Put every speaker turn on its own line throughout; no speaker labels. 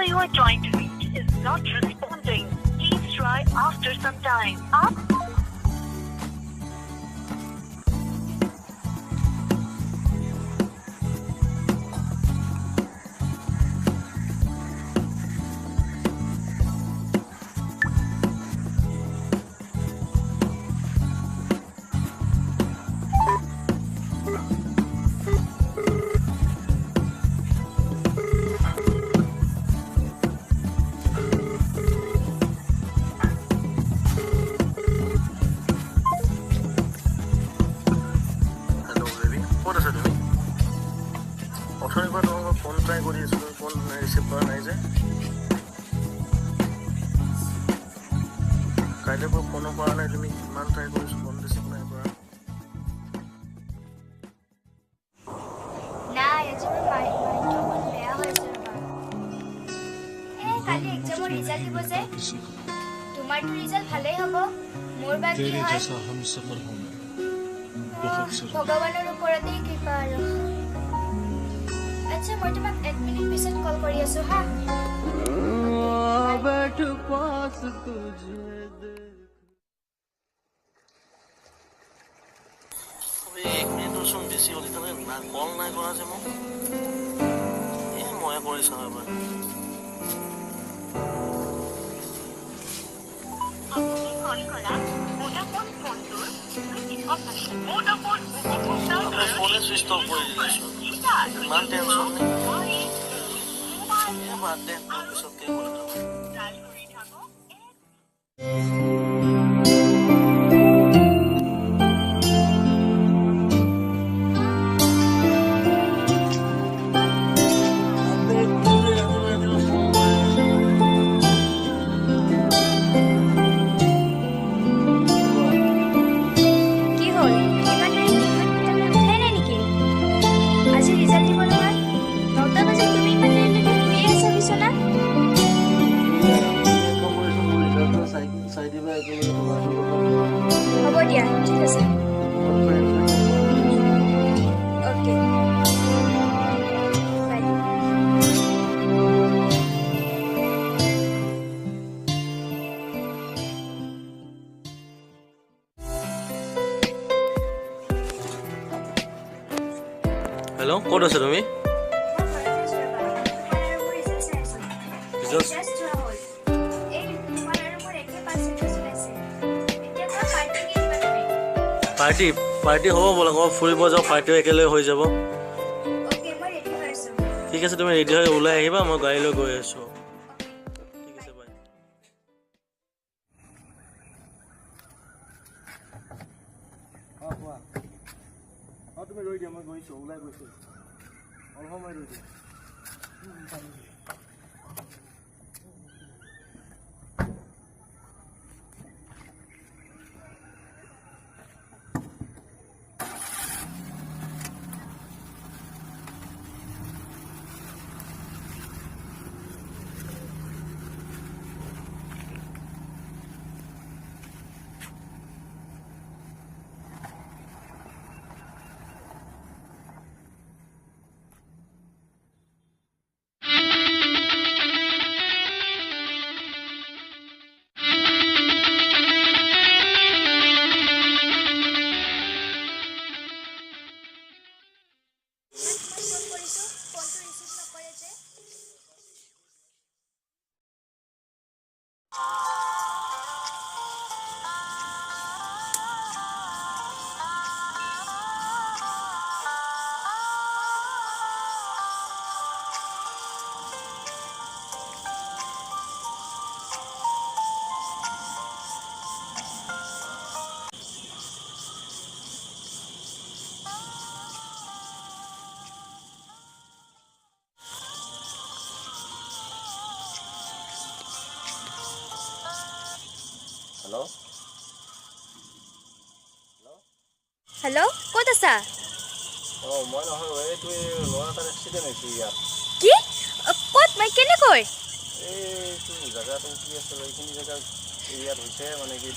you are trying to reach is not responding. Please try after some time.
Phone try কৰি আছোঁ phone receive কৰা নাই যে কাইলৈ পৰা ফোনো কৰা নাই তুমি ইমান ট্ৰাই কৰিছোঁ ফোন ৰিচিভ নাই কৰা
তোমাৰটো ৰিজাল্ট ভালেই হ'ব মোৰ বা কি হয় ভগৱানৰ ওপৰতেই কৃপা আৰু अच्छा मैं तुम्हें 1 मिनट पिছত कॉल करी आसो हा
बैठ पास तुझे अबे 1 मिनट और सुन बेसी होली तने ना कॉल নাই কৰা যে মই এই মই কৰিছ এবাৰ
আপুনি কল কৰা ভোডাফোন ফোনটোৰ সুইচ অফ আছে ভোডাফোন
ফোনে সুইচ অফ কৰি দিছো মান টেনশন নাই এ বাদ দে পিছত কে কৰি থাকো
ডাল কৰি থাকো
হ'ব দিয়া ঠিক আছে ওকে বাই
হেল্ল' ক'ত আছে তুমি পাৰ্টি হ'ব ব'লা ক'ৰবাত ফুৰিব যাওঁ পাৰ্টিও একেলগে হৈ যাব ঠিক আছে তুমি ৰেডি হৈ ওলাই আহিবা মই গাড়ী লৈ গৈ আছোঁ ঠিক আছে বাই তুমি ৰৈ দিয়া মই গৈছোঁ ওলাই গৈছোঁ অলপ সময় ৰৈ দিয়া
हेलो ক'ত আছা
মই নহয় এই তুই ল'ৰা এটা এক্সিডেণ্ট হৈছে ইয়াত
কি ক'ত মই কেনেকৈ
এই তুই জায়গাটো কি আছে এইখিনি জায়গা ইয়াত হৈছে মানে কি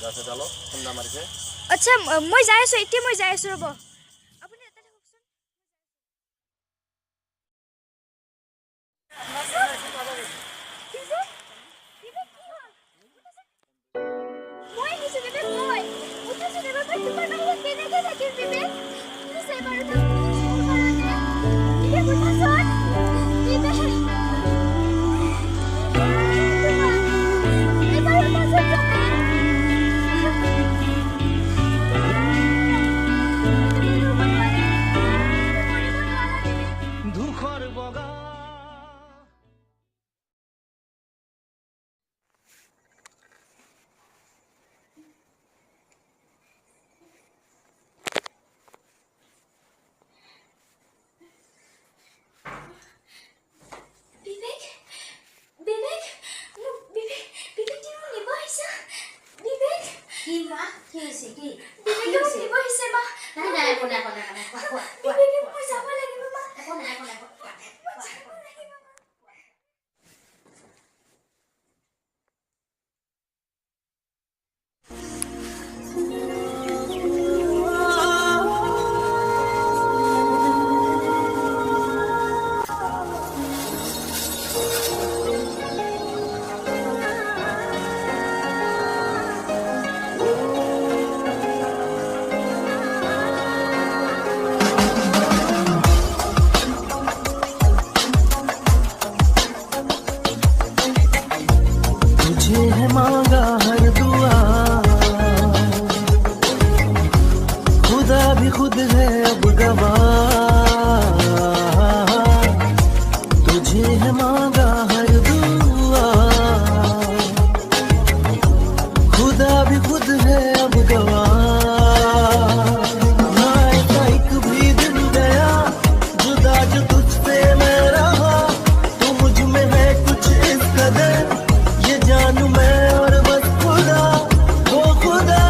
গাছ এডালত খুন্দা মাৰিছে
আচ্ছা মই যাই আছো এতিয়া মই যাই আছো ৰ'ব আপুনি এটা থাককচোন
बगा।
বিবেক বিবেক বিবেক বিবেক তুমি নিব আহিছা বিবেক
কি মা কি হৈছে কি
বিবেকে মোক নিব আহিছে মা
নাই নাই একো নাই কোৱা
বিবেকে মই যাব লাগিব মা
একো নাই
মই যাব লাগিব মা
तुझे है मांगा हर दुआ, खुदा भी खुद है अब गवाह। तुझे है मांगा हर दुआ, खुदा भी खुद है अब गवाह। ना एक भी दिन गया जुदा जो तुझसे मैं रहा, तू मुझ में है कुछ इस कदर, ये जानू मैं और बस खुदा वो खुदा।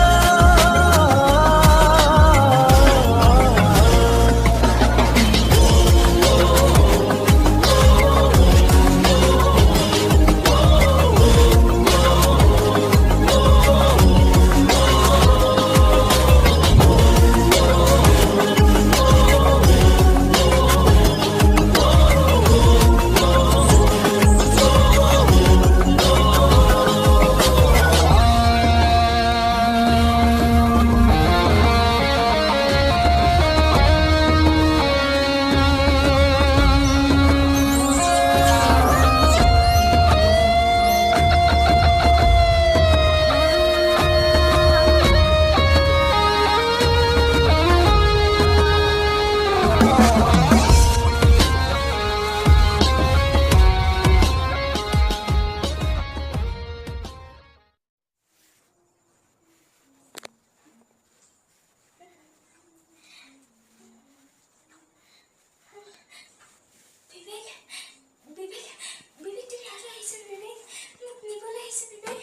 বিবেক বিবেক বিবেক তুমি আৰু আহিছা বিবেক মোক নিবলৈ আহিছে বিবেক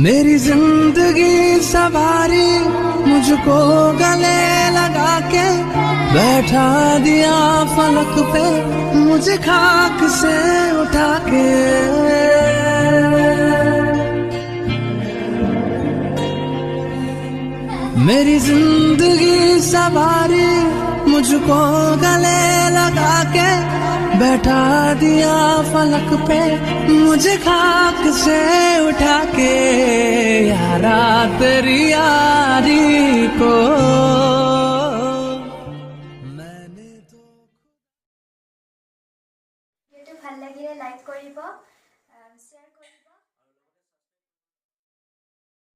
मेरी जिंदगी सवारी मुझको गले लगा के, बैठा दिया फलक पे मुझे खाक से उठा के। मेरी जिंदगी सवारी मुझको गले लगा के, बैठा दिया फलक पे मुझे खाक से उठा के। यारा तेरी यारी को